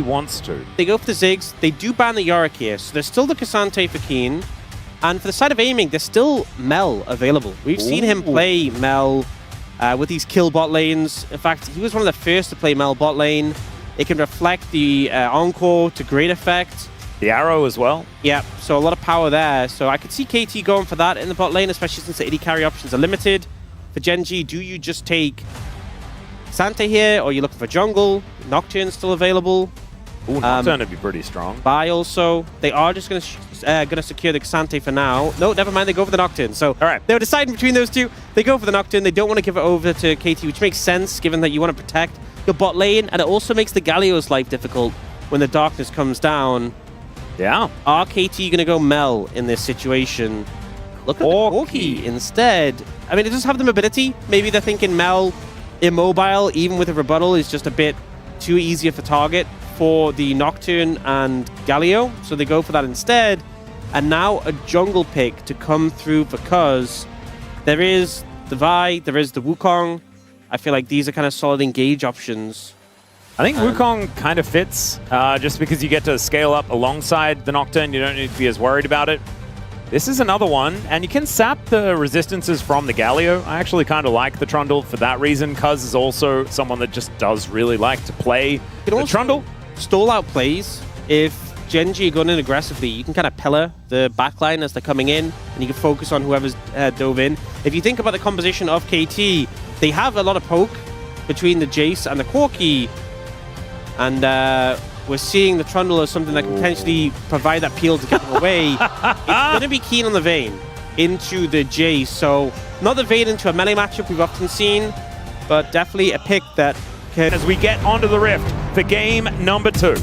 he wants to. They go for the Ziggs. They do ban the Yorick here, so there's still the Cassante for Keen. And for the side of aiming, there's still Mel available. We've seen him play Mel with these kill bot lanes. In fact, he was one of the first to play Mel bot lane. It can reflect the Encore to great effect. The arrow as well. Yeah, so a lot of power there. So I could see KT going for that in the bot lane, especially since the AD carry options are limited. For Genji, do you just take Sante here, or are you looking for jungle? Nocturne's still available. Ooh, Nocturne would be pretty strong. Buy also. They are just going to secure the Sante for now. No, never mind. They go for the Nocturne. So they were deciding between those two. They go for the Nocturne. They don't want to give it over to KT, which makes sense given that you want to protect your bot lane. And it also makes the Galio's life difficult when the darkness comes down. Yeah. Are KT going to go Mel in this situation? Look at the Corki instead. I mean, it does have the mobility. Maybe they're thinking Mel immobile, even with a rebuttal, is just a bit too easier for target for the Nocturne and Galio. So they go for that instead. And now a jungle pick to come through because there is the Vi, there is the Wukong. I feel like these are kind of solid engage options. I think Wukong kind of fits, just because you get to scale up alongside the Nocturne. You don't need to be as worried about it. This is another one, and you can sap the resistances from the Galio. I actually kind of like the Trundle for that reason. Cuz is also someone that just does really like to play the Trundle. Stall out plays. If Genji are going in aggressively, you can kind of pillar the backline as they're coming in, and you can focus on whoever's dove in. If you think about the composition of KT, they have a lot of poke between the Jace and the Corki. And we're seeing the Trundle as something that can potentially provide that peel to get them away. It's going to be Keen on the Vayne into the Jace. So not the Vayne into a melee matchup we've often seen, but definitely a pick that can... As we get onto the Rift for game number 2.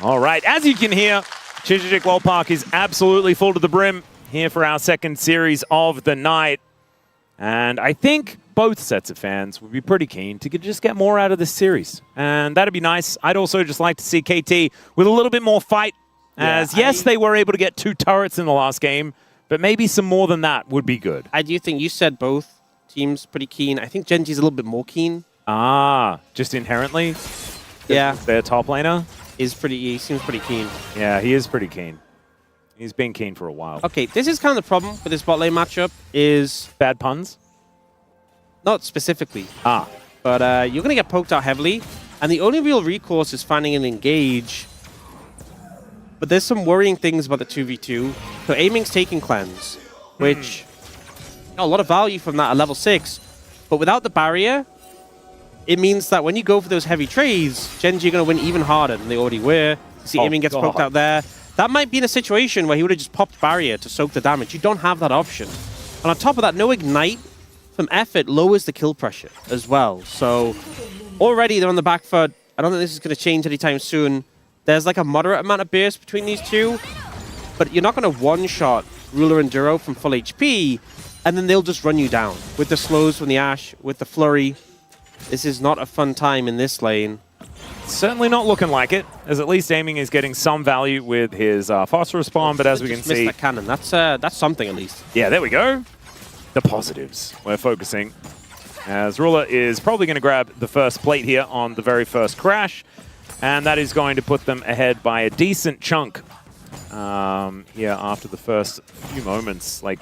All right, as you can hear, Chijijik World Park is absolutely full to the brim here for our second series of the night. And I think both sets of fans would be pretty keen to just get more out of this series. And that'd be nice. I'd also just like to see KT with a little bit more fight. As yes, they were able to get 2 turrets in the last game, but maybe some more than that would be good. I do think you said both teams pretty keen. I think Genji's a little bit more keen. Just inherently? Yeah. Their top laner? He seems pretty keen. Yeah, he is pretty keen. He's been keen for a while. Okay, this is kind of the problem with this bot lane matchup is... Bad puns? Not specifically. But you're going to get poked out heavily, and the only real recourse is finding an engage. But there's some worrying things about the 2v2. So aiming's taking cleanse, which... a lot of value from that at level 6. But without the barrier... it means that when you go for those heavy trades, Genji are going to win even harder than they already were. You see aiming gets poked out there. That might be in a situation where he would have just popped barrier to soak the damage. You don't have that option. And on top of that, no ignite from effort lowers the kill pressure as well. So already they're on the back foot. I don't think this is going to change anytime soon. There's like a moderate amount of burst between these two, but you're not going to one-shot Ruler and Duro from full HP, and then they'll just run you down with the slows from the Ashe, with the flurry. This is not a fun time in this lane. Certainly not looking like it, as at least aiming is getting some value with his phosphorus spawn, but as we can see... that cannon. That's something at least. Yeah, there we go. The positives we're focusing. As Ruler is probably going to grab the first plate here on the very first crash, and that is going to put them ahead by a decent chunk here after the first few moments. Like,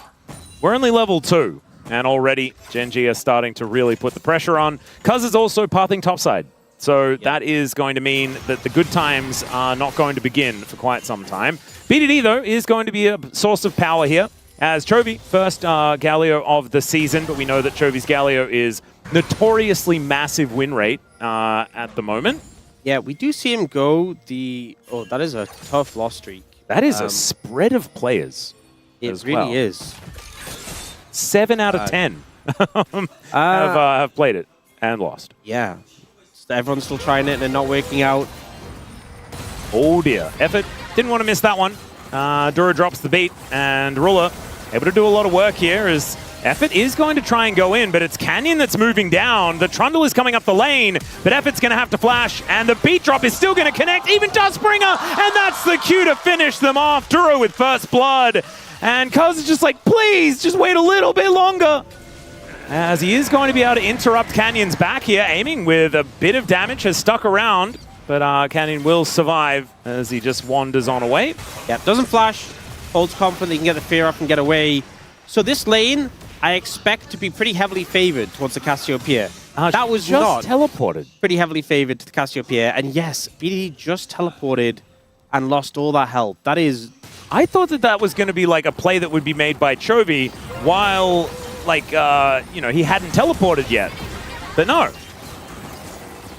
we're only level 2. And already, Genji are starting to really put the pressure on. Cuz is also pathing topside. So that is going to mean that the good times are not going to begin for quite some time. BDD, though, is going to be a source of power here. As Chovy, first Galio of the season, but we know that Chovy's Galio is notoriously massive win rate at the moment. Yeah, we do see him go the... oh, that is a tough loss streak. That is a spread of players. It really is. 7 out of 10 have played it and lost. Yeah. Everyone's still trying it and they're not working out. Oh dear. Effort. Didn't want to miss that one. Dura drops the beat, and Ruler able to do a lot of work here as Effort is going to try and go in, but it's Canyon that's moving down. The Trundle is coming up the lane, but Effort's going to have to flash, and the beat drop is still going to connect, even Dustbringer, and that's the cue to finish them off. Duro with first blood, and Cuz is just like, please, just wait a little bit longer. As he is going to be able to interrupt Canyon's back here, aiming with a bit of damage, has stuck around, but Canyon will survive as he just wanders on away. Yeah, doesn't flash, holds confident he can get the fear off and get away. So this lane, I expect to be pretty heavily favored towards the Cassiopeia. That was just not teleported. Pretty heavily favored to the Cassiopeia. And yes, BDD just teleported and lost all that health. That is... I thought that that was going to be like a play that would be made by Chovy while, like, you know, he hadn't teleported yet. But no.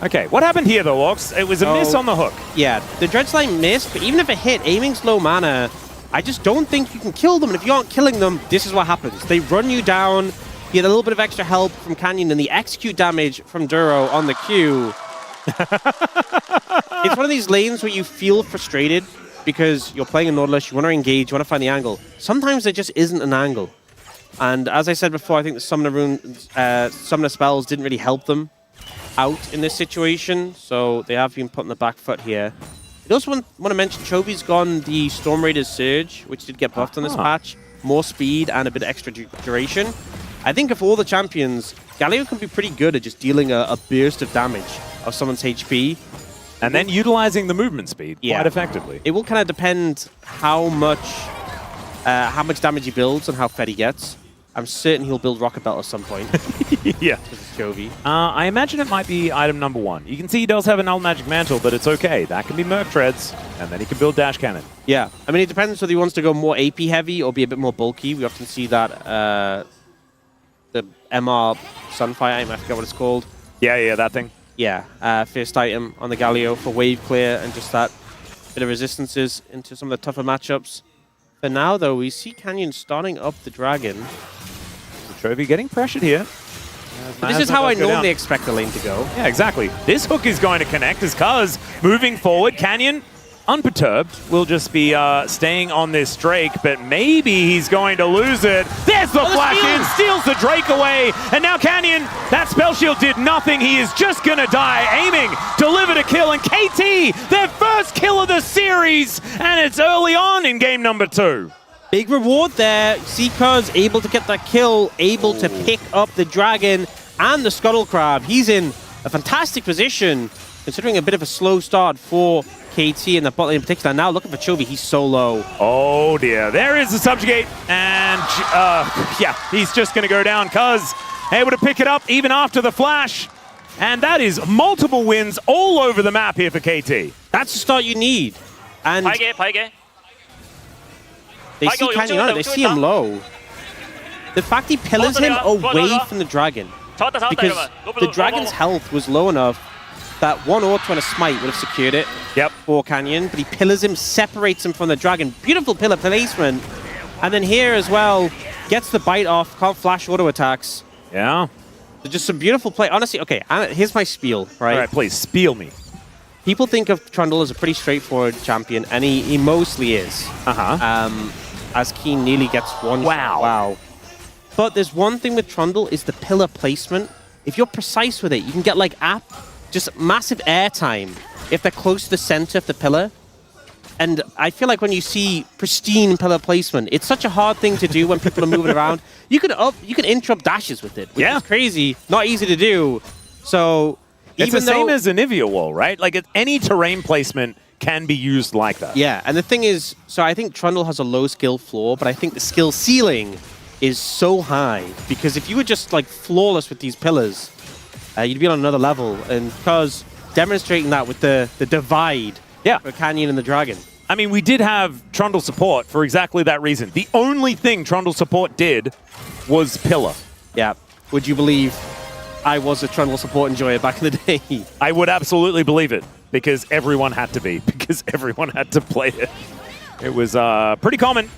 Okay, what happened here though, Orcs? It was a miss on the hook. Yeah, the Dreadslime missed, but even if it hit, aiming's low mana. I just don't think you can kill them, and if you aren't killing them, this is what happens. They run you down, you get a little bit of extra help from Canyon, and the execute damage from Duro on the Q. It's one of these lanes where you feel frustrated because you're playing a Nautilus, you want to engage, you want to find the angle. Sometimes there just isn't an angle. And as I said before, I think the Summoner spells didn't really help them out in this situation, so they have been put on the back foot here. I also want to mention Chovy's gone the Storm Raider's Surge, which did get buffed on this patch. More speed and a bit of extra duration. I think of all the champions, Galio can be pretty good at just dealing a burst of damage of someone's HP. And then utilizing the movement speed quite effectively. It will kind of depend how much damage he builds and how fed he gets. I'm certain he'll build Rocket Belt at some point. Yeah. Chovy. I imagine it might be item number 1. You can see he does have an Old Magic Mantle, but it's okay. That can be Merc Treads, and then he can build Dash Cannon. Yeah. I mean, it depends whether he wants to go more AP heavy or be a bit more bulky. We often see that the MR Sunfire item, I forget what it's called. Yeah, that thing. Yeah, first item on the Galio for wave clear and just that bit of resistances into some of the tougher matchups. For now, though, we see Canyon starting up the Dragon. Chovy getting pressured here. This is how I normally expect the lane to go. Yeah, exactly. This hook is going to connect as Cuz moving forward. Canyon, unperturbed, will just be staying on this Drake, but maybe he's going to lose it. There's the flash in, steals the Drake away, and now Canyon, that spell shield did nothing. He is just going to die. Aiming, delivered a kill, and KT, their first kill of the series, and it's early on in game number 2. Big reward there. Cuz able to get that kill, able to pick up the Dragon and the Scuttle Crab. He's in a fantastic position, considering a bit of a slow start for KT in the bot lane in particular. Now looking for Chovy, he's so low. Oh dear, there is the Subjugate, and yeah, he's just going to go down. Cuz able to pick it up even after the flash, and that is multiple wins all over the map here for KT. That's the start you need. And they see Canyon on it, they see him low. The fact he pillars him away from the Dragon, because the Dragon's health was low enough that one Auto and a Smite would have secured it for Canyon, but he pillars him, separates him from the Dragon. Beautiful pillar placement. And then here as well, gets the bite off, can't flash auto attacks. Yeah. Just some beautiful play. Honestly, okay, here's my spiel, right? All right, please, spiel me. People think of Trundle as a pretty straightforward champion, and he mostly is. As Keen nearly gets one shot. Wow. But there's one thing with Trundle is the pillar placement. If you're precise with it, you can get like just massive airtime if they're close to the center of the pillar. And I feel like when you see pristine pillar placement, it's such a hard thing to do when people are moving around. You can interrupt dashes with it, which is crazy, not easy to do. So it's the same as Anivia Wall, right? Like any terrain placement can be used like that. Yeah, and the thing is, so I think Trundle has a low skill floor, but I think the skill ceiling is so high, because if you were just like flawless with these pillars, you'd be on another level. And Cuz demonstrating that with the divide for Canyon and the Dragon. I mean, we did have Trundle support for exactly that reason. The only thing Trundle support did was pillar. Yeah. Would you believe I was a Trundle support enjoyer back in the day? I would absolutely believe it, because everyone had to be, because everyone had to play it. It was pretty common,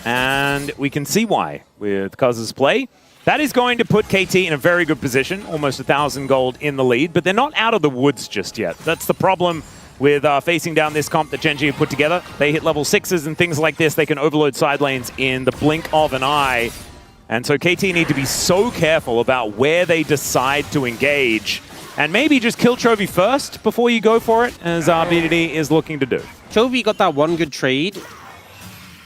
and we can see why with Cuz's play. That is going to put KT in a very good position, almost 1,000 gold in the lead, but they're not out of the woods just yet. That's the problem with facing down this comp that Gen G have put together. They hit level 6s and things like this. They can overload side lanes in the blink of an eye. And so KT need to be so careful about where they decide to engage. And maybe just kill Chovy first before you go for it, as BDD is looking to do. Chovy got that one good trade.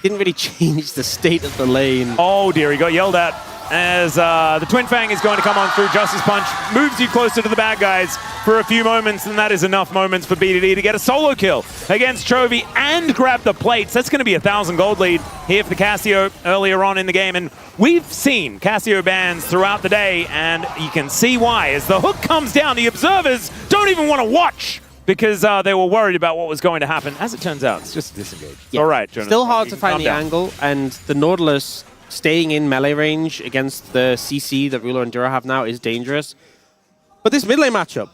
Didn't really change the state of the lane. Oh dear, he got yelled at as the Twin Fang is going to come on through. Justice Punch moves you closer to the bad guys for a few moments, and that is enough moments for BDD to get a solo kill against Chovy and grab the plates. That's going to be a 1,000 gold lead here for the Casio earlier on in the game, and we've seen Casio bans throughout the day, and you can see why. As the hook comes down, the observers don't even want to watch because they were worried about what was going to happen. As it turns out, it's just disengaged. Yeah. All right, Jonas. Still hard to find the angle, and the Nautilus staying in melee range against the CC that Ruler and Dura have now is dangerous. But this mid lane matchup,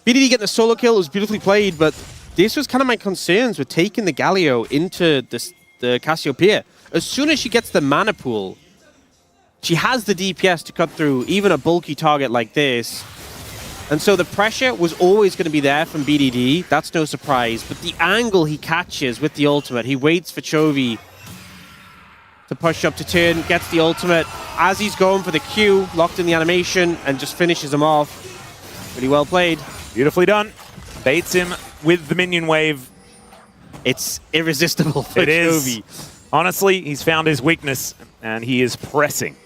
BDD getting the solo kill was beautifully played, but this was kind of my concerns with taking the Galio into the Cassiopeia. As soon as she gets the mana pool, she has the DPS to cut through even a bulky target like this. And so the pressure was always going to be there from BDD. That's no surprise. But the angle he catches with the ultimate, he waits for Chovy to push up to turn, gets the ultimate. As he's going for the Q, locked in the animation, and just finishes him off. Pretty well played. Beautifully done. Baits him with the minion wave. It's irresistible for Chovy. Honestly, he's found his weakness, and he is pressing.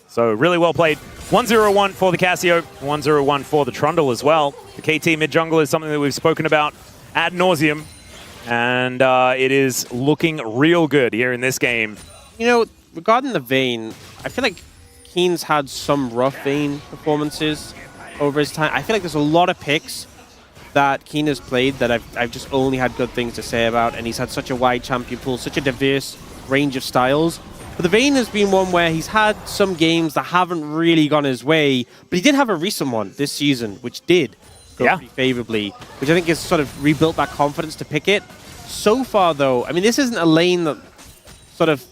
So really well played. 1-0-1 for the Casio, 1-0-1 for the Trundle as well. The KT mid jungle is something that we've spoken about ad nauseum, and it is looking real good here in this game. You know, regarding the Vayne, I feel like Keen's had some rough Vayne performances over his time. I feel like there's a lot of picks that Keen has played that I've just only had good things to say about, and he's had such a wide champion pool, such a diverse range of styles. But the Vayne has been one where he's had some games that haven't really gone his way, but he did have a recent one this season, which did go pretty favorably, which I think has sort of rebuilt that confidence to pick it. So far, though, I mean, this isn't a lane that sort of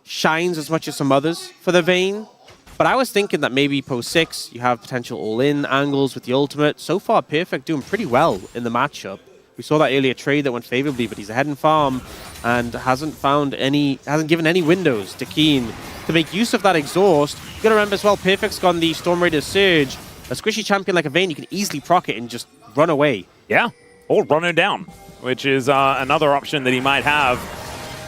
shines as much as some others for the Vayne, but I was thinking that maybe post 6, you have potential all-in angles with the ultimate. So far, Perfect doing pretty well in the matchup. We saw that earlier trade that went favorably, but he's ahead in farm and hasn't given any windows to Keen to make use of that exhaust. You gotta remember as well, Perfect's gone the Storm Raider Surge. A squishy champion like a Vayne, you can easily proc it and just run away. Yeah, or run her down, which is another option that he might have.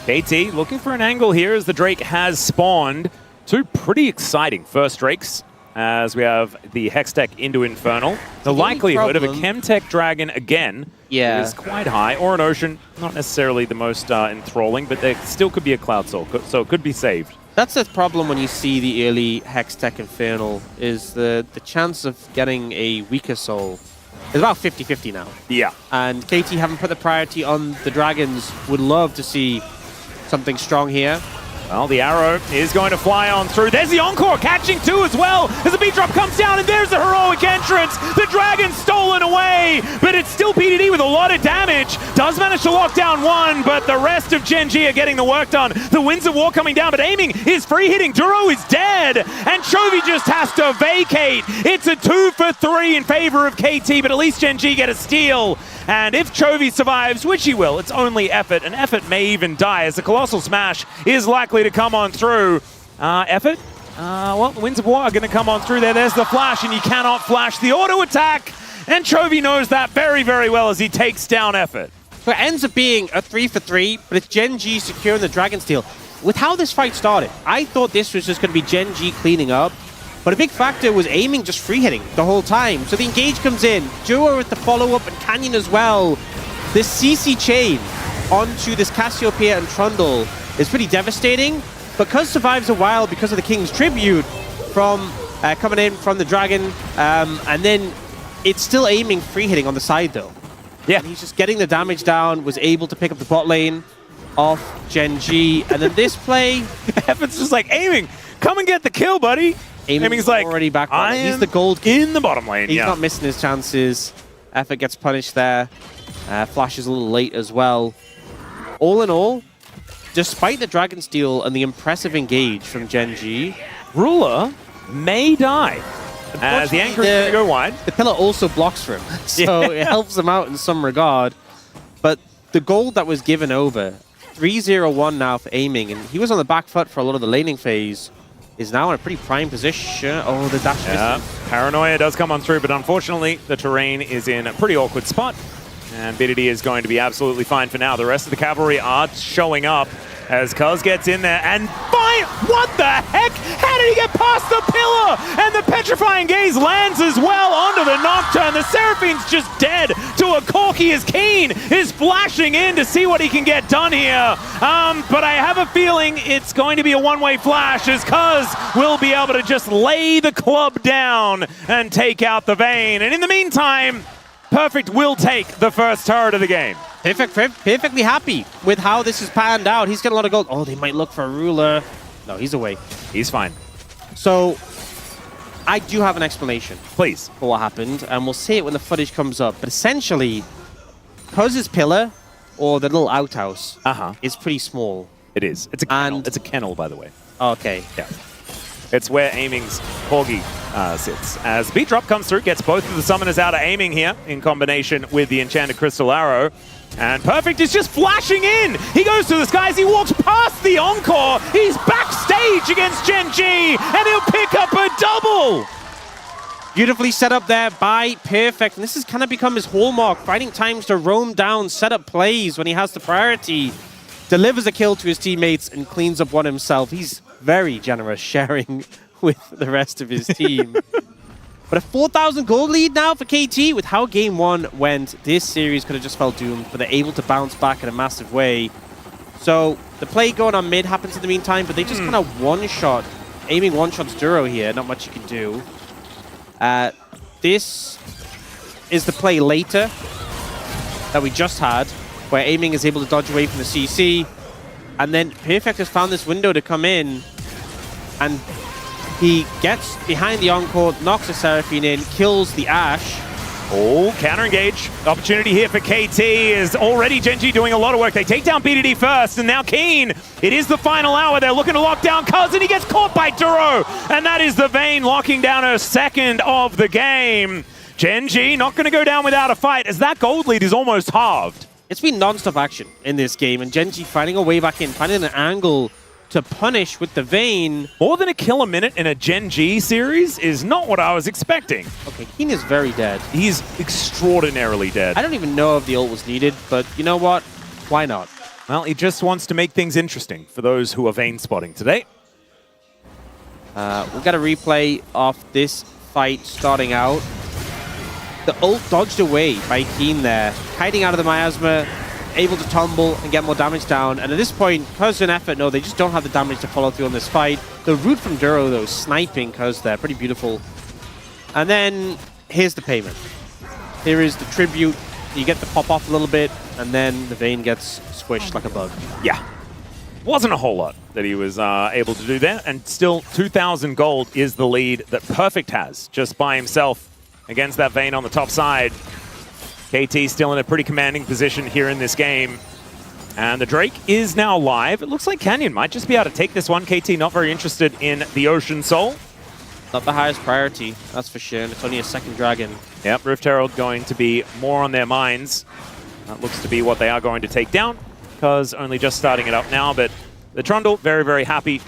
KT looking for an angle here as the Drake has spawned. Two pretty exciting first Drakes as we have the Hextech into Infernal. The likelihood of a Chemtech Dragon again is quite high, or an Ocean, not necessarily the most enthralling, but there still could be a Cloud Soul, so it could be saved. That's the problem when you see the early Hextech Infernal, is the chance of getting a weaker soul is about 50-50 now. Yeah. And KT haven't put the priority on the Dragons. Would love to see something strong here. Well, the arrow is going to fly on through. There's the Encore catching two as well as the beat drop comes down, and there's the heroic entrance. The Dragon's stolen away, but it's still PDD with a lot of damage. Does manage to lock down one, but the rest of Gen G are getting the work done. The Winds of War coming down, but aiming is free hitting. Duro is dead, and Chovy just has to vacate. It's a 2 for 3 in favor of KT, but at least Gen G get a steal. And if Chovy survives, which he will, it's only Effort, and Effort may even die as the Colossal Smash is likely to come on through. Effort? Well, the Winds of War are going to come on through there. There's the flash, and you cannot flash the auto attack. And Chovy knows that very, very well as he takes down Effort. So it ends up being a 3 for 3, but it's Gen G securing the Dragon Steel. With how this fight started, I thought this was just going to be Gen G cleaning up. But a big factor was aiming just free hitting the whole time. So the engage comes in, Duo with the follow-up, and Canyon as well. This CC chain onto this Cassiopeia and Trundle is pretty devastating. Because survives a while because of the King's Tribute from coming in from the Dragon, and then it's still aiming free hitting on the side though. Yeah. And he's just getting the damage down, was able to pick up the bot lane off Gen G, and then this play... Effort's just like, aiming, come and get the kill, buddy. Aiming's like, already back. He's the gold in the bottom lane. He's not missing his chances. Effort gets punished there. Flash is a little late as well. All in all, despite the Dragon Steel and the impressive engage from Gen G, Ruler may die. As the anchor is going to go wide. The pillar also blocks for him, so it helps him out in some regard. But the gold that was given over, 3-0-1 now for aiming, and he was on the back foot for a lot of the laning phase. is now in a pretty prime position. Oh, the dash misses. Paranoia does come on through, but unfortunately, the terrain is in a pretty awkward spot. And BDD is going to be absolutely fine for now. The rest of the cavalry are showing up as Cuz gets in there and fire! What the heck? How did he get past the pillar? And the Petrifying Gaze lands as well onto the Nocturne. The Seraphine's just dead to a Corki as Keen is flashing in to see what he can get done here. But I have a feeling it's going to be a one-way flash as Cuz will be able to just lay the club down and take out the Vayne. And in the meantime, Perfect will take the first turret of the game. Perfectly happy with how this is panned out. He's getting a lot of gold. Oh, they might look for a ruler. No, he's away. He's fine. So, I do have an explanation. Please. For what happened, and we'll see it when the footage comes up. But essentially, Cuz's pillar, or the little outhouse, is pretty small. It is. It's a kennel. It's a kennel, by the way. Okay. Yeah. It's where Aiming's Corgi sits. As Beat Drop comes through, gets both of the summoners out of Aiming here in combination with the Enchanted Crystal Arrow. And Perfect is just flashing in. He goes to the skies. He walks past the Encore. He's backstage against Gen G, and he'll pick up a double. Beautifully set up there by Perfect. And this has kind of become his hallmark. Finding times to roam down, set up plays when he has the priority. Delivers a kill to his teammates and cleans up one himself. He's very generous sharing with the rest of his team. But a 4,000 gold lead now for KT. With how game one went, this series could have just felt doomed, but they're able to bounce back in a massive way. So the play going on mid happens in the meantime, but they just kind of one-shot. Aiming one-shots Duro here, not much you can do. This is the play later that we just had, where Aiming is able to dodge away from the CC. And then Perfect has found this window to come in, and he gets behind the Encore, knocks the Seraphine in, kills the Ashe. Oh, counter engage. Opportunity here for KT is already Gen G doing a lot of work. They take down BDD first, and now Keen. It is the final hour. They're looking to lock down Cuz, and he gets caught by Duro. And that is the Vayne locking down her second of the game. Gen G not going to go down without a fight, as that gold lead is almost halved. It's been non-stop action in this game, and Gen G finding a way back in, finding an angle to punish with the Vayne. More than a kill a minute in a Gen G series is not what I was expecting. Okay, Keen is very dead. He's extraordinarily dead. I don't even know if the ult was needed, but you know what? Why not? Well, he just wants to make things interesting for those who are Vayne spotting today. We'll get a replay of this fight starting out. The ult dodged away by Keen there, hiding out of the miasma, able to tumble and get more damage down. And at this point, Cuz and Effort, no, they just don't have the damage to follow through on this fight. The root from Duro, though, sniping Cuz there, pretty beautiful. And then here's the payment. Here is the tribute. You get the pop off a little bit, and then the Vayne gets squished like a bug. Yeah. Wasn't a whole lot that he was able to do there, and still 2,000 gold is the lead that Perfect has just by himself against that Vayne on the top side. KT still in a pretty commanding position here in this game. And the Drake is now live. It looks like Canyon might just be able to take this one. KT not very interested in the Ocean Soul. Not the highest priority, that's for sure. And it's only a second dragon. Yep, Rift Herald going to be more on their minds. That looks to be what they are going to take down, because only just starting it up now. But the Trundle, very, very happy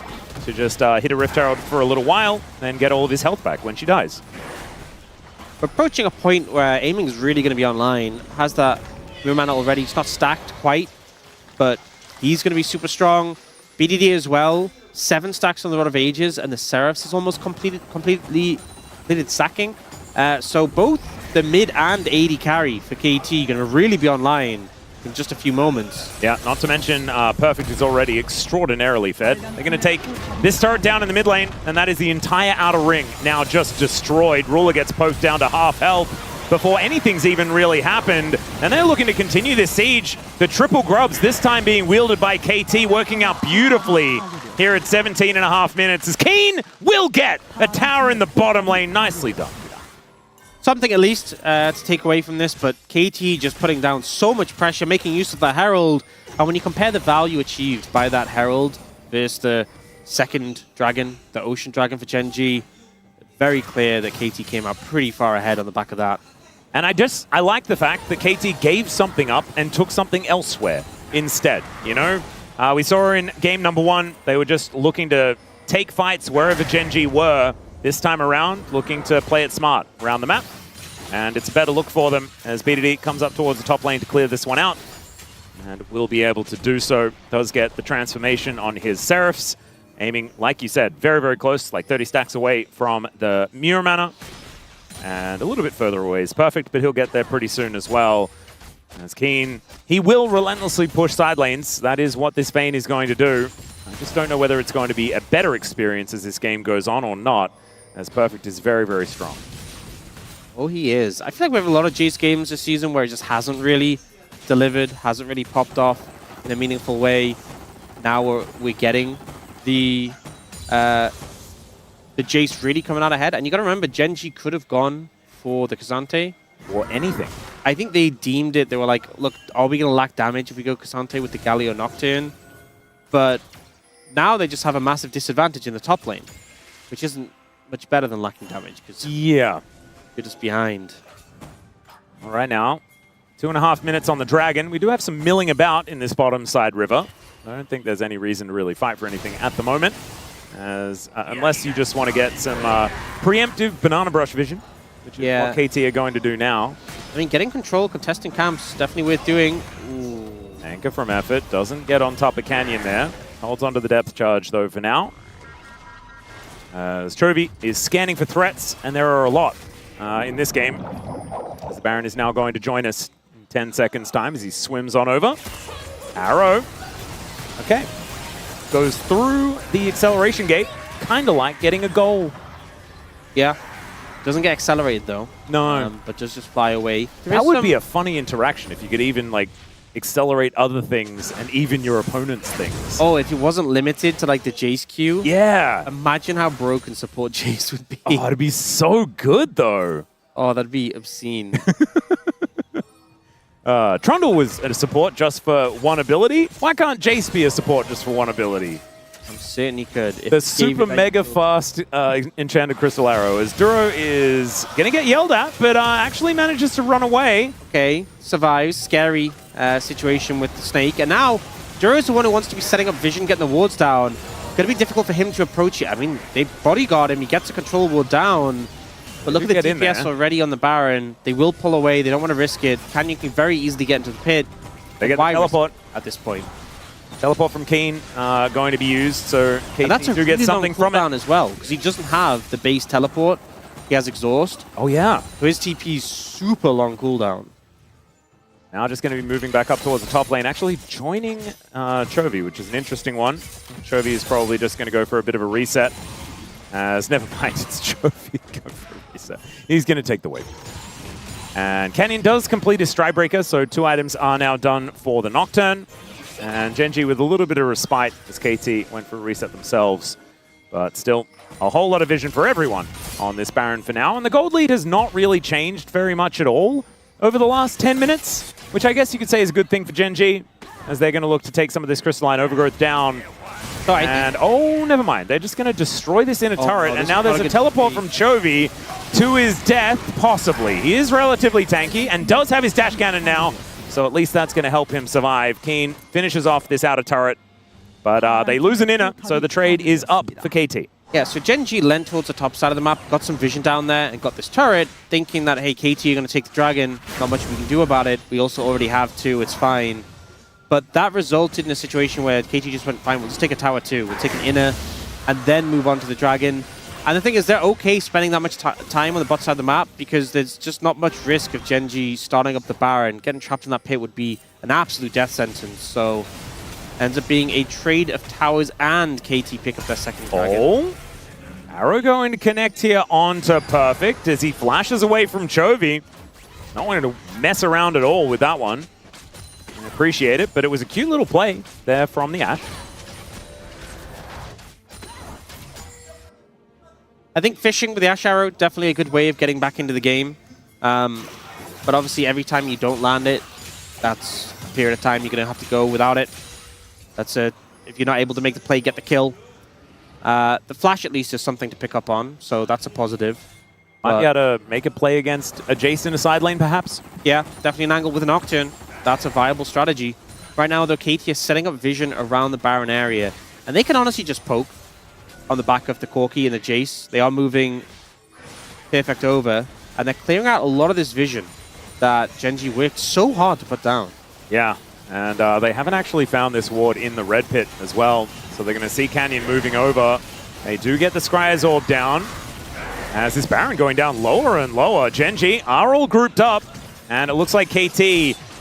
to just hit a Rift Herald for a little while and get all of his health back when she dies. We're approaching a point where Aiming is really going to be online. Has that Moon Mana already. It's not stacked quite, but he's going to be super strong. BDD as well. 7 stacks on the Rod of Ages, and the Seraphs is almost completely sacking. So both the mid and AD carry for KT going to really be online in just a few moments. Yeah, not to mention Perfect is already extraordinarily fed. They're going to take this turret down in the mid lane, and that is the entire outer ring now just destroyed. Ruler gets poked down to half health before anything's even really happened, and they're looking to continue this siege. The triple grubs, this time being wielded by KT, working out beautifully here at 17.5 minutes, as Keen will get a tower in the bottom lane. Nicely done. Something at least to take away from this, but KT just putting down so much pressure, making use of the Herald. And when you compare the value achieved by that Herald versus the second dragon, the Ocean Dragon for Gen G, very clear that KT came out pretty far ahead on the back of that. And I like the fact that KT gave something up and took something elsewhere instead, you know? We saw in game number 1, they were just looking to take fights wherever GenG were. This time around, looking to play it smart around the map. And it's a better look for them as BDD comes up towards the top lane to clear this one out. And will be able to do so. Does get the transformation on his Seraphs. Aiming, like you said, very, very close, like 30 stacks away from the Muir mana. And a little bit further away is perfect, but he'll get there pretty soon as well. As Keen, he will relentlessly push side lanes. That is what this Vayne is going to do. I just don't know whether it's going to be a better experience as this game goes on or not, as Perfect is very, very strong. Oh, he is. I feel like we have a lot of Jace games this season where it just hasn't really delivered, hasn't really popped off in a meaningful way. Now we're getting the Jace really coming out ahead. And you got to remember, GenG could have gone for the K'Sante. Or anything. I think they deemed it, they were like, look, are we going to lack damage if we go K'Sante with the Galio Nocturne? But now they just have a massive disadvantage in the top lane, which isn't much better than lacking damage, because yeah, you're just behind. All right, now, 2.5 minutes on the Dragon. We do have some milling about in this bottom side river. I don't think there's any reason to really fight for anything at the moment, as unless you just want to get some preemptive Banana Brush vision, which is what KT are going to do now. I mean, getting control, contesting camps, definitely worth doing. Ooh. Anchor from Effort, doesn't get on top of Canyon there. Holds onto the depth charge, though, for now. As Chovy is scanning for threats, and there are a lot in this game. As the Baron is now going to join us in 10 seconds' time as he swims on over. Arrow. Okay. Goes through the acceleration gate, kind of like getting a goal. Yeah. Doesn't get accelerated, though. No. But does just fly away. That would be a funny interaction if you could even, like, accelerate other things and even your opponent's things. Oh, if it wasn't limited to, like, the Jace queue? Yeah. Imagine how broken support Jace would be. Oh, it'd be so good, though. Oh, that'd be obscene. Trundle was a support just for one ability. Why can't Jace be a support just for one ability? I'm certain he could. The super mega fast Enchanted Crystal Arrow, as Duro is going to get yelled at, but actually manages to run away. Okay, survives. Scary situation with the Snake. And now, Duro's the one who wants to be setting up vision, getting the wards down. Going to be difficult for him to approach it. I mean, they bodyguard him. He gets a control ward down. But look at the DPS already on the Baron. They will pull away. They don't want to risk it. Canyon can very easily get into the pit. They get the teleport at this point. Teleport from Keen going to be used, so KT do get something from it as well, because he doesn't have the base teleport. He has exhaust. Oh yeah. So his TP is super long cooldown. Now just going to be moving back up towards the top lane, actually joining Chovy, which is an interesting one. Chovy is probably just going to go for a bit of a reset. Never mind, it's Chovy going for a reset. He's going to take the wave. And Canyon does complete his Stride Breaker, so 2 items are now done for the Nocturne. And GenG with a little bit of respite as KT went for a reset themselves. But still, a whole lot of vision for everyone on this Baron for now. And the gold lead has not really changed very much at all over the last 10 minutes, which I guess you could say is a good thing for GenG, as they're going to look to take some of this Crystalline Overgrowth down. And, oh, never mind. They're just going to destroy this inner turret. And now there's a teleport from Chovy to his death, possibly. He is relatively tanky and does have his dash cannon now. So at least that's going to help him survive. Keen finishes off this outer turret, but they lose an inner, so the trade is up for KT. Yeah, so GenG lent towards the top side of the map, got some vision down there, and got this turret, thinking that, hey, KT are going to take the Dragon. Not much we can do about it. We also already have 2, it's fine. But that resulted in a situation where KT just went, fine, we'll just take a tower too. We'll take an inner, and then move on to the Dragon. And the thing is, they're okay spending that much time on the bot side of the map because there's just not much risk of GenG starting up the Baron. Getting trapped in that pit would be an absolute death sentence. So, ends up being a trade of towers and KT pick up their second Dragon. Oh, Arrow going to connect here onto Perfect as he flashes away from Chovy. Not wanting to mess around at all with that one. I appreciate it, but it was a cute little play there from the Ashe. I think fishing with the Ashe Arrow, definitely a good way of getting back into the game. But obviously, every time you don't land it, that's a period of time you're going to have to go without it. That's it. If you're not able to make the play, get the kill. The flash, at least, is something to pick up on, so that's a positive. Might be able to make a play against a Jace in a side lane, perhaps? Yeah, definitely an angle with a Nocturne. That's a viable strategy. Right now, though, KT is setting up vision around the Baron area, and they can honestly just poke. on the back of the Corki and the Jace. They are moving perfect over, and they're clearing out a lot of this vision that Gen.G worked so hard to put down. Yeah, and they haven't actually found this ward in the red pit as well, so they're going to see Canyon moving over. They do get the Scryer's Orb down, as this Baron going down lower and lower. Gen.G are all grouped up, and it looks like KT,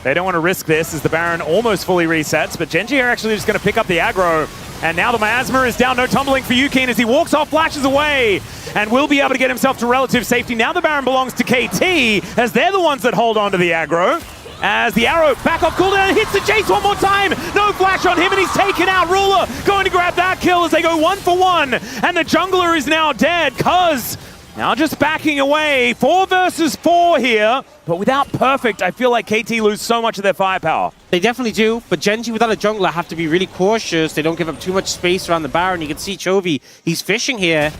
they don't want to risk this as the Baron almost fully resets, but Gen.G are actually just going to pick up the aggro. And now the miasma is down, no tumbling for Yukine as he walks off, flashes away, and will be able to get himself to relative safety. Now the Baron belongs to KT, as they're the ones that hold on to the aggro. As the arrow back off cooldown, hits the Jace one more time. No flash on him, and he's taken out. Ruler going to grab that kill as they go 1-for-1, and the jungler is now dead. Cuz now just backing away. 4 versus 4 here, but without Perfect, I feel like KT lose so much of their firepower. They definitely do, but Gen.G without a jungler have to be really cautious. They don't give up too much space around the Baron. You can see Chovy, he's fishing here.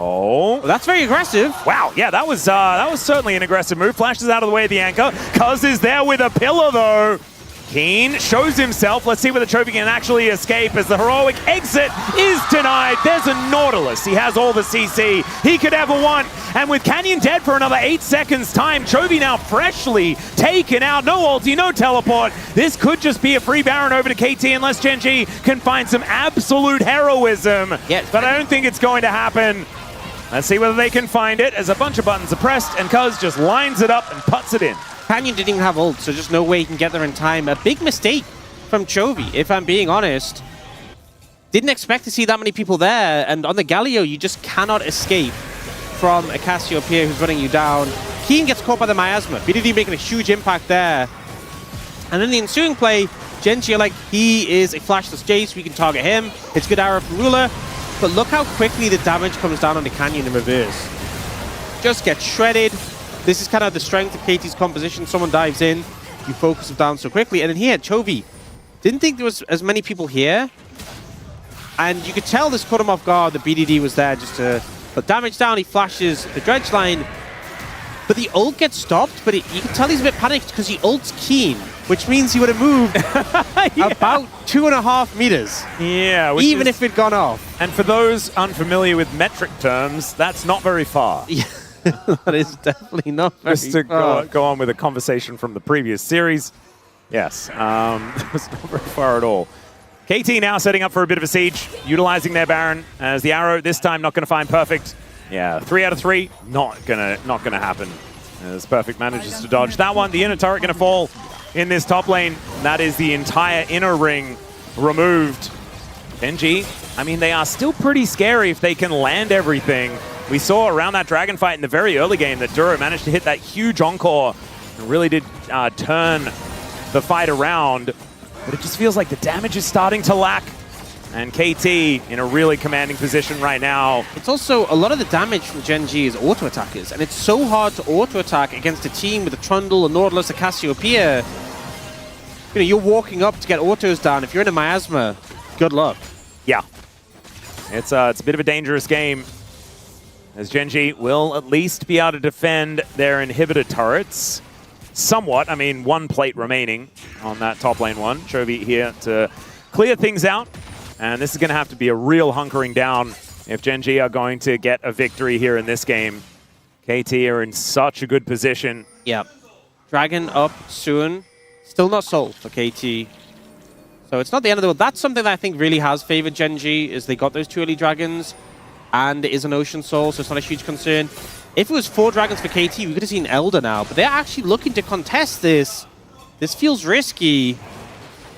Oh, well, that's very aggressive. Wow, yeah, that was certainly an aggressive move. Flashes out of the way of the anchor. Cuz is there with a pillar though. Keen shows himself. Let's see whether Chovy can actually escape as the heroic exit is denied. There's a Nautilus. He has all the CC he could ever want. And with Canyon dead for another 8 seconds time, Chovy now freshly taken out. No ulti, no teleport. This could just be a free Baron over to KT unless Gen.G can find some absolute heroism. Yes. But I don't think it's going to happen. Let's see whether they can find it as a bunch of buttons are pressed and Cuz just lines it up and puts it in. Canyon didn't even have ult, so just no way he can get there in time. A big mistake from Chovy, if I'm being honest. Didn't expect to see that many people there, and on the Galio, you just cannot escape from a Cassiopeia who's running you down. Keen gets caught by the miasma. BDD making a huge impact there. And in the ensuing play, Gen.G are like, he is a flashless Jace, we can target him. It's good arrow from Ruler, but look how quickly the damage comes down on the Canyon in reverse. Just gets shredded. This is kind of the strength of KT's composition. Someone dives in, you focus them down so quickly. And then here, Chovy didn't think there was as many people here. And you could tell this caught him off guard. The BDD was there just to put damage down. He flashes the dredge line. But the ult gets stopped, but you can tell he's a bit panicked because he ults Keen, which means he would have moved about 2.5 meters. Yeah. Even if it'd gone off. And for those unfamiliar with metric terms, that's not very far. Yeah. That is definitely not very Just to go on with a conversation from the previous series. Yes, it was not very far at all. KT now setting up for a bit of a siege, utilizing their Baron as the arrow, this time not going to find Perfect. Yeah, 3 out of 3, not gonna happen. As Perfect manages to dodge that one. The inner turret going to fall in this top lane. That is the entire inner ring removed. Gen.G, I mean, they are still pretty scary if they can land everything. We saw around that dragon fight in the very early game that Duro managed to hit that huge encore and really did turn the fight around. But it just feels like the damage is starting to lack. And KT in a really commanding position right now. It's also, a lot of the damage from Gen.G is auto-attackers. And it's so hard to auto-attack against a team with a Trundle, a Nautilus, a Cassiopeia. You know, you're walking up to get autos down. If you're in a miasma, good luck. Yeah. It's a bit of a dangerous game. As Gen.G will at least be able to defend their inhibitor turrets. Somewhat. I mean, 1 plate remaining on that top lane one. Chovy here to clear things out. And this is going to have to be a real hunkering down if Gen.G are going to get a victory here in this game. KT are in such a good position. Yeah. Dragon up soon. Still not sold for KT. So it's not the end of the world. That's something that I think really has favored Gen.G, is they got those 2 early dragons. And it is an Ocean Soul, so it's not a huge concern. If it was 4 dragons for KT, we could have seen Elder now. But they're actually looking to contest this. This feels risky.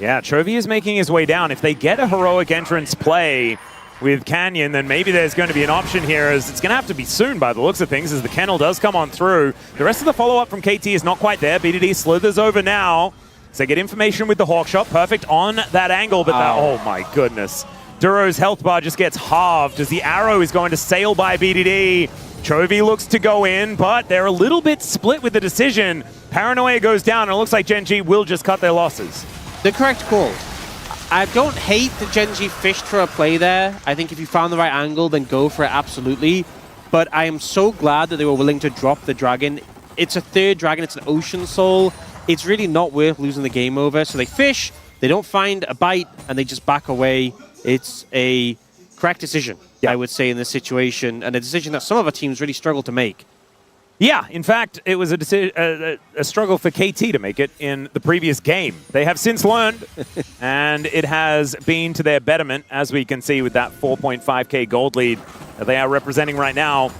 Yeah, Chovy is making his way down. If they get a heroic entrance play with Canyon, then maybe there's going to be an option here, as it's going to have to be soon by the looks of things, as the kennel does come on through. The rest of the follow-up from KT is not quite there. BDD slithers over now. So they get information with the Hawkshot. Perfect on that angle, but that, oh my goodness. Duro's health bar just gets halved as the arrow is going to sail by BDD. Chovy looks to go in, but they're a little bit split with the decision. Paranoia goes down, and it looks like Gen.G will just cut their losses. The correct call. I don't hate that Gen.G fished for a play there. I think if you found the right angle, then go for it, absolutely. But I am so glad that they were willing to drop the dragon. It's a 3rd dragon, it's an Ocean Soul. It's really not worth losing the game over. So they fish, they don't find a bite, and they just back away. It's a correct decision I would say, in this situation, and a decision that some of our teams really struggle to make. Yeah, in fact, it was a struggle for KT to make it in the previous game. They have since learned, and it has been to their betterment, as we can see with that 4.5k gold lead that they are representing right now.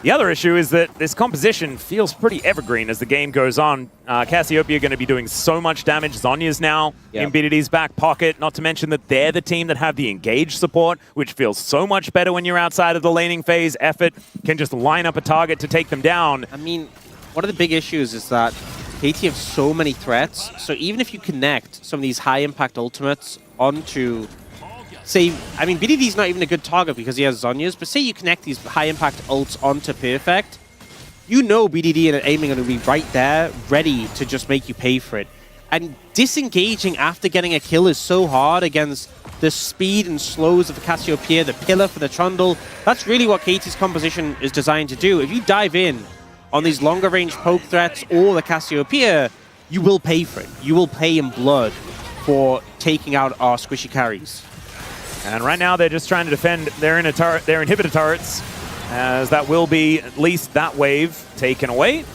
The other issue is that this composition feels pretty evergreen as the game goes on. Cassiopeia going to be doing so much damage. Zhonya's now in BDD's back pocket, not to mention that they're the team that have the engage support, which feels so much better when you're outside of the laning phase. Effort can just line up a target to take them down. I mean, one of the big issues is that KT have so many threats, so even if you connect some of these high-impact ultimates onto... Say, I mean, BDD's not even a good target because he has Zhonya's, but say you connect these high-impact ults onto Perfect, you know BDD and aiming are going to be right there, ready to just make you pay for it. And disengaging after getting a kill is so hard against the speed and slows of the Cassiopeia, the pillar for the Trundle. That's really what KT's composition is designed to do. If you dive in on these longer-range poke threats or the Cassiopeia, you will pay for it. You will pay in blood for taking out our squishy carries. And right now they're just trying to defend their inhibitor turrets, as that will be at least that wave taken away.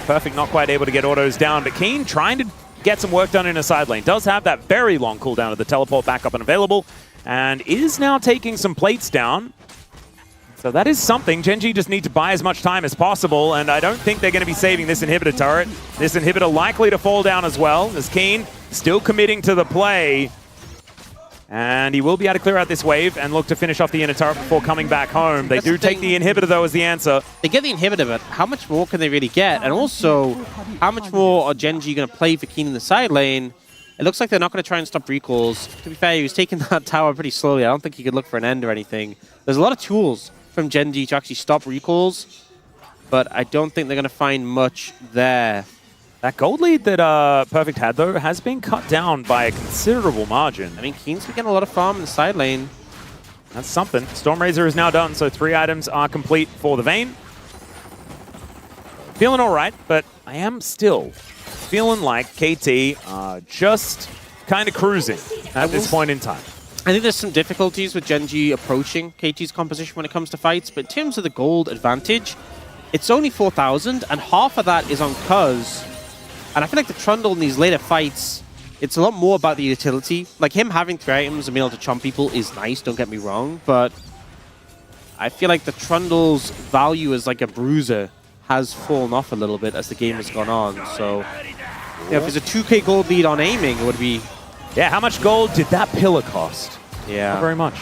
Perfect not quite able to get autos down, but Keen trying to get some work done in a side lane. Does have that very long cooldown of the teleport back up and available, and is now taking some plates down. So that is something. Gen G just need to buy as much time as possible, and I don't think they're going to be saving this inhibitor turret. This inhibitor likely to fall down as well, as Keen still committing to the play. And he will be able to clear out this wave and look to finish off the inner turret before coming back home. They do take the inhibitor, though, as the answer. They get the inhibitor, but how much more can they really get? And also, how much more are Gen G going to play for Keen in the side lane? It looks like they're not going to try and stop recalls. To be fair, he was taking that tower pretty slowly. I don't think he could look for an end or anything. There's a lot of tools from Gen G to actually stop recalls, but I don't think they're going to find much there. That gold lead that Perfect had, though, has been cut down by a considerable margin. I mean, Keen's been getting a lot of farm in the side lane. That's something. Stormrazor is now done, so 3 items are complete for the Vayne. Feeling all right, but I am still feeling like KT are just kind of cruising at this point in time. I think there's some difficulties with Gen G approaching KT's composition when it comes to fights, but in terms of the gold advantage, it's only 4,000, and half of that is on Cuz. And I feel like the Trundle in these later fights, it's a lot more about the utility. Like, him having 3 items and being able to chomp people is nice, don't get me wrong, but I feel like the Trundle's value as like a bruiser has fallen off a little bit as the game has gone on. So, yeah, if there's a 2k gold lead on aiming, it would be... Yeah, how much gold did that pillar cost? Yeah. Not very much.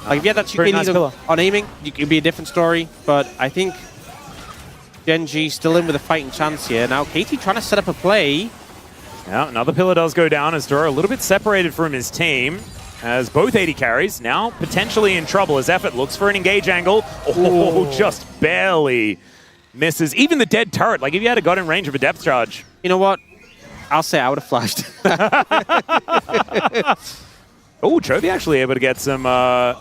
Like, if you had that 2k lead on aiming, it could be a different story, but I think Gen G still in with a fighting chance here. Now, KT trying to set up a play. Yeah, another pillar does go down as Dura a little bit separated from his team, as both 80 carries now potentially in trouble as Effort looks for an engage angle. Oh, just barely misses. Even the dead turret, like if you had got in range of a depth charge. You know what? I'll say I would have flashed. Oh, Chovy actually able to get some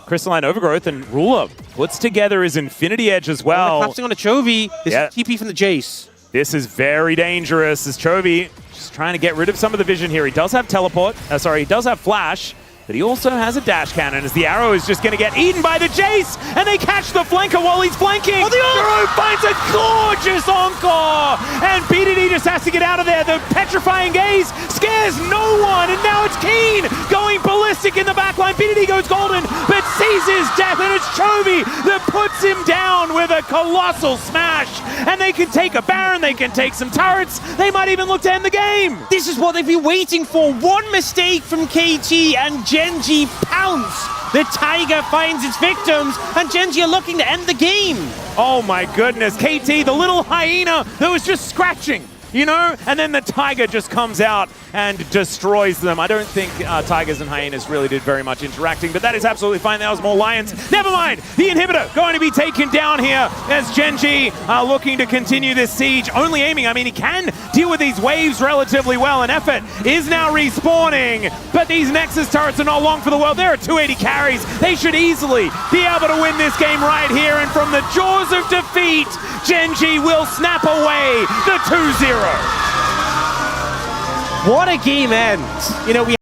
Crystalline Overgrowth, and Ruler puts together his Infinity Edge as well. Collapsing on a Chovy. This is TP from the Jace. This is very dangerous as Chovy just trying to get rid of some of the vision here. He does have teleport. He does have flash, but he also has a dash cannon as the arrow is just going to get eaten by the Jace, and they catch the flanker while he's flanking. Oh, the arrow finds a gorgeous encore, and BDD just has to get out of there. The petrifying gaze scares no one, and now it's Keen going ballistic in the backline. BDD goes golden, but sees his death, and it's Chovy that puts him down with a colossal smash. And they can take a Baron, they can take some turrets, they might even look to end the game. This is what they've been waiting for. One mistake from KT and Gen G pounce. The Tiger finds its victims, and Gen G are looking to end the game. Oh my goodness, KT, the little hyena that was just scratching, you know? And then the Tiger just comes out and destroys them. I don't think Tigers and Hyenas really did very much interacting, but that is absolutely fine. That was more Lions. Never mind. The inhibitor going to be taken down here as Gen G are looking to continue this siege. Only aiming. I mean, he can deal with these waves relatively well, and Effort is now respawning, but these Nexus turrets are not long for the world. There are 280 carries. They should easily be able to win this game right here, and from the jaws of defeat, Gen G will snap away the 2-0. What a game end. You know, we